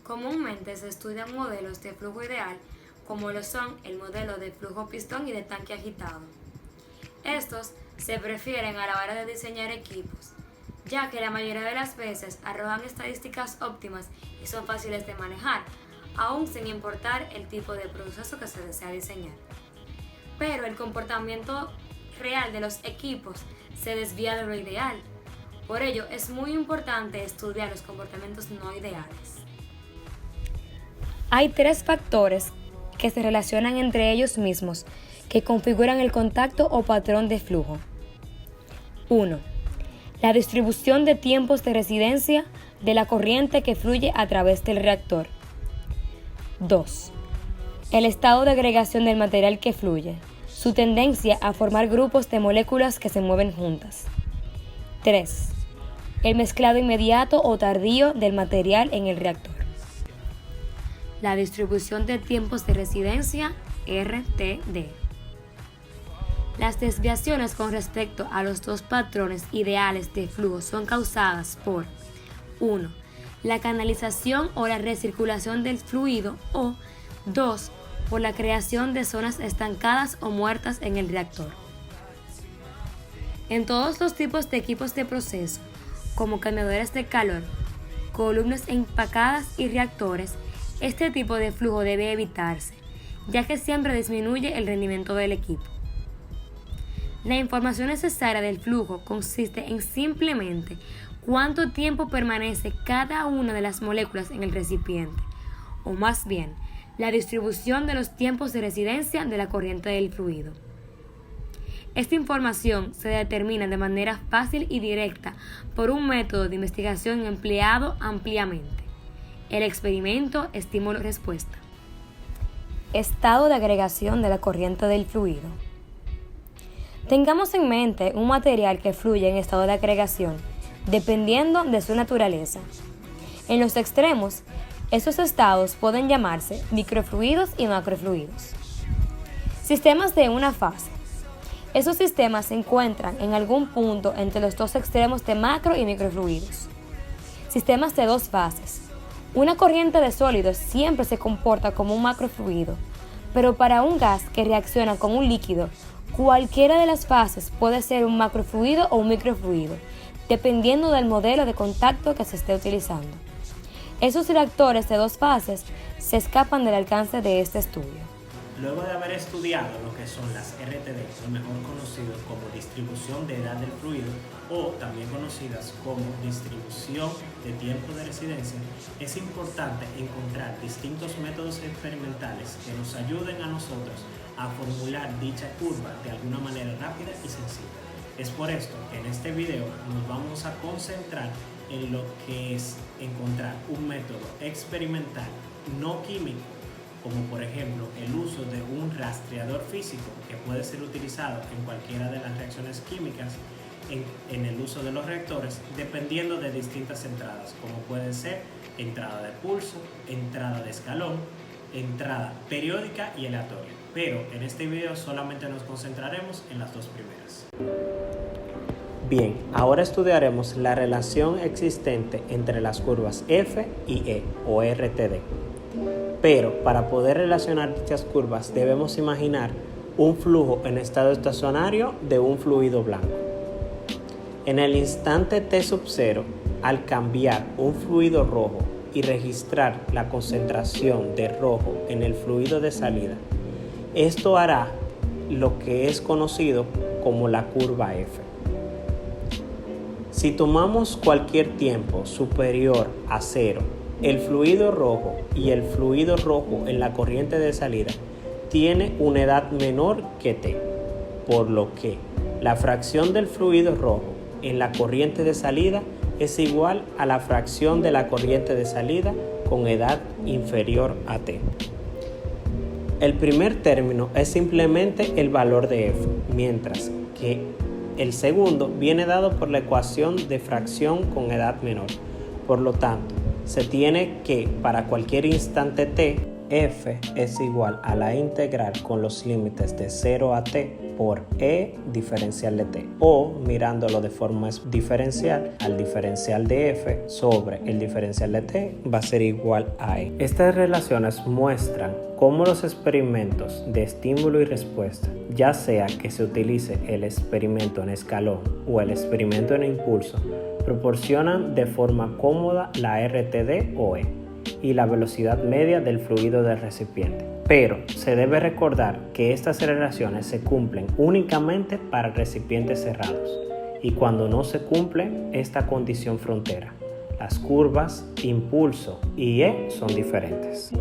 Comúnmente se estudian modelos de flujo ideal como lo son el modelo de flujo pistón y de tanque agitado. Estos se prefieren a la hora de diseñar equipos, ya que la mayoría de las veces arrojan estadísticas óptimas y son fáciles de manejar, aún sin importar el tipo de proceso que se desea diseñar. Pero el comportamiento real de los equipos se desvía de lo ideal. Por ello, es muy importante estudiar los comportamientos no ideales. Hay 3 factores que se relacionan entre ellos mismos que configuran el contacto o patrón de flujo. 1. La distribución de tiempos de residencia de la corriente que fluye a través del reactor. 2. El estado de agregación del material que fluye, su tendencia a formar grupos de moléculas que se mueven juntas. 3. El mezclado inmediato o tardío del material en el reactor. La distribución de tiempos de residencia, RTD. Las desviaciones con respecto a los 2 patrones ideales de flujo son causadas por 1. La canalización o la recirculación del fluido o 2. Por la creación de zonas estancadas o muertas en el reactor. En todos los tipos de equipos de proceso, como cambiadores de calor, columnas empacadas y reactores, este tipo de flujo debe evitarse, ya que siempre disminuye el rendimiento del equipo. La información necesaria del flujo consiste en simplemente cuánto tiempo permanece cada una de las moléculas en el recipiente, o más bien, la distribución de los tiempos de residencia de la corriente del fluido. Esta información se determina de manera fácil y directa por un método de investigación empleado ampliamente: el experimento estímulo-respuesta. Estado de agregación de la corriente del fluido. Tengamos en mente un material que fluye en estado de agregación, dependiendo de su naturaleza. En los extremos, esos estados pueden llamarse microfluidos y macrofluidos. Sistemas de una fase. Esos sistemas se encuentran en algún punto entre los 2 extremos de macro y microfluidos. Sistemas de 2 fases. Una corriente de sólidos siempre se comporta como un macrofluido, pero para un gas que reacciona con un líquido, cualquiera de las fases puede ser un macrofluido o un microfluido, dependiendo del modelo de contacto que se esté utilizando. Esos reactores de 2 fases se escapan del alcance de este estudio. Luego de haber estudiado lo que son las RTD, o mejor conocido como distribución de edad del fluido, o también conocidas como distribución de tiempo de residencia, es importante encontrar distintos métodos experimentales que nos ayuden a nosotros a formular dicha curva de alguna manera rápida y sencilla. Es por esto que en este video nos vamos a concentrar en lo que es encontrar un método experimental no químico, como por ejemplo el uso de un rastreador físico que puede ser utilizado en cualquiera de las reacciones químicas en el uso de los reactores, dependiendo de distintas entradas, como pueden ser entrada de pulso, entrada de escalón, entrada periódica y aleatoria. Pero en este video solamente nos concentraremos en las 2 primeras. Bien, ahora estudiaremos la relación existente entre las curvas F y E o RTD. Pero para poder relacionar dichas curvas debemos imaginar un flujo en estado estacionario de un fluido blanco. En el instante T sub 0, al cambiar un fluido rojo y registrar la concentración de rojo en el fluido de salida, esto hará lo que es conocido como la curva F. Si tomamos cualquier tiempo superior a 0, el fluido rojo y el fluido rojo en la corriente de salida tiene una edad menor que T, por lo que la fracción del fluido rojo en la corriente de salida es igual a la fracción de la corriente de salida con edad inferior a T. El primer término es simplemente el valor de F, mientras que el segundo viene dado por la ecuación de fracción con edad menor. Por lo tanto, se tiene que para cualquier instante T, F es igual a la integral con los límites de 0 a T por E diferencial de T, o mirándolo de forma diferencial, al diferencial de F sobre el diferencial de T va a ser igual a E. Estas relaciones muestran cómo los experimentos de estímulo y respuesta, ya sea que se utilice el experimento en escalón o el experimento en impulso, proporcionan de forma cómoda la RTD o E y la velocidad media del fluido del recipiente. Pero se debe recordar que estas relaciones se cumplen únicamente para recipientes cerrados, y cuando no se cumple esta condición frontera, las curvas impulso y E son diferentes.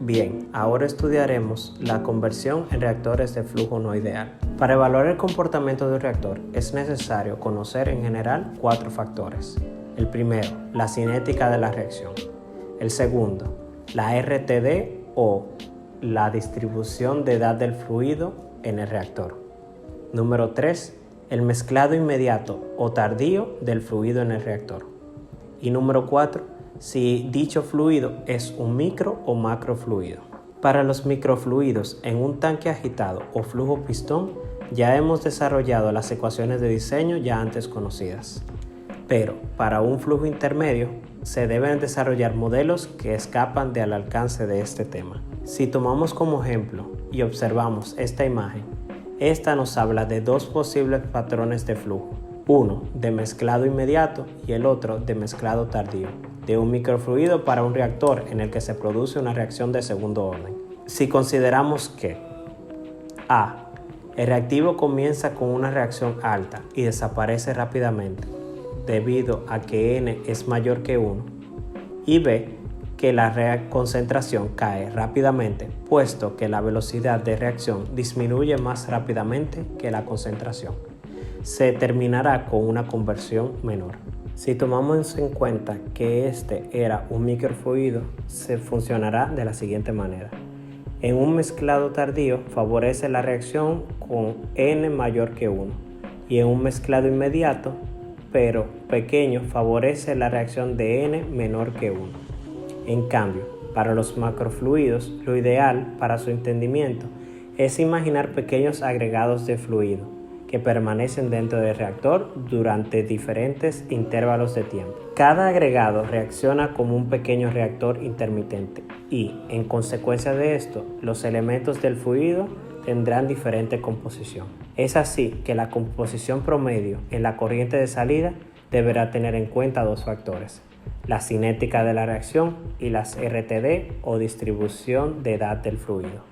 Bien, ahora estudiaremos la conversión en reactores de flujo no ideal. Para evaluar el comportamiento de un reactor es necesario conocer en general 4 factores. El primero, la cinética de la reacción. El segundo, la RTD o la distribución de edad del fluido en el reactor. Número 3, el mezclado inmediato o tardío del fluido en el reactor. Y número 4, si dicho fluido es un micro o macrofluido. Para los microfluidos en un tanque agitado o flujo pistón, ya hemos desarrollado las ecuaciones de diseño ya antes conocidas. Pero para un flujo intermedio, se deben desarrollar modelos que escapan del alcance de este tema. Si tomamos como ejemplo y observamos esta imagen, esta nos habla de 2 posibles patrones de flujo, uno de mezclado inmediato y el otro de mezclado tardío, de un microfluido para un reactor en el que se produce una reacción de segundo orden. Si consideramos que A. El reactivo comienza con una reacción alta y desaparece rápidamente debido a que N es mayor que 1, y B. Que la concentración cae rápidamente, puesto que la velocidad de reacción disminuye más rápidamente que la concentración, se terminará con una conversión menor. Si tomamos en cuenta que este era un microfluido, se funcionará de la siguiente manera. En un mezclado tardío favorece la reacción con N mayor que 1, y en un mezclado inmediato, pero pequeño, favorece la reacción de N menor que 1. En cambio, para los macrofluidos, lo ideal para su entendimiento es imaginar pequeños agregados de fluido que permanecen dentro del reactor durante diferentes intervalos de tiempo. Cada agregado reacciona como un pequeño reactor intermitente y, en consecuencia de esto, los elementos del fluido tendrán diferente composición. Es así que la composición promedio en la corriente de salida deberá tener en cuenta 2 factores: la cinética de la reacción y las RTD o distribución de edad del fluido.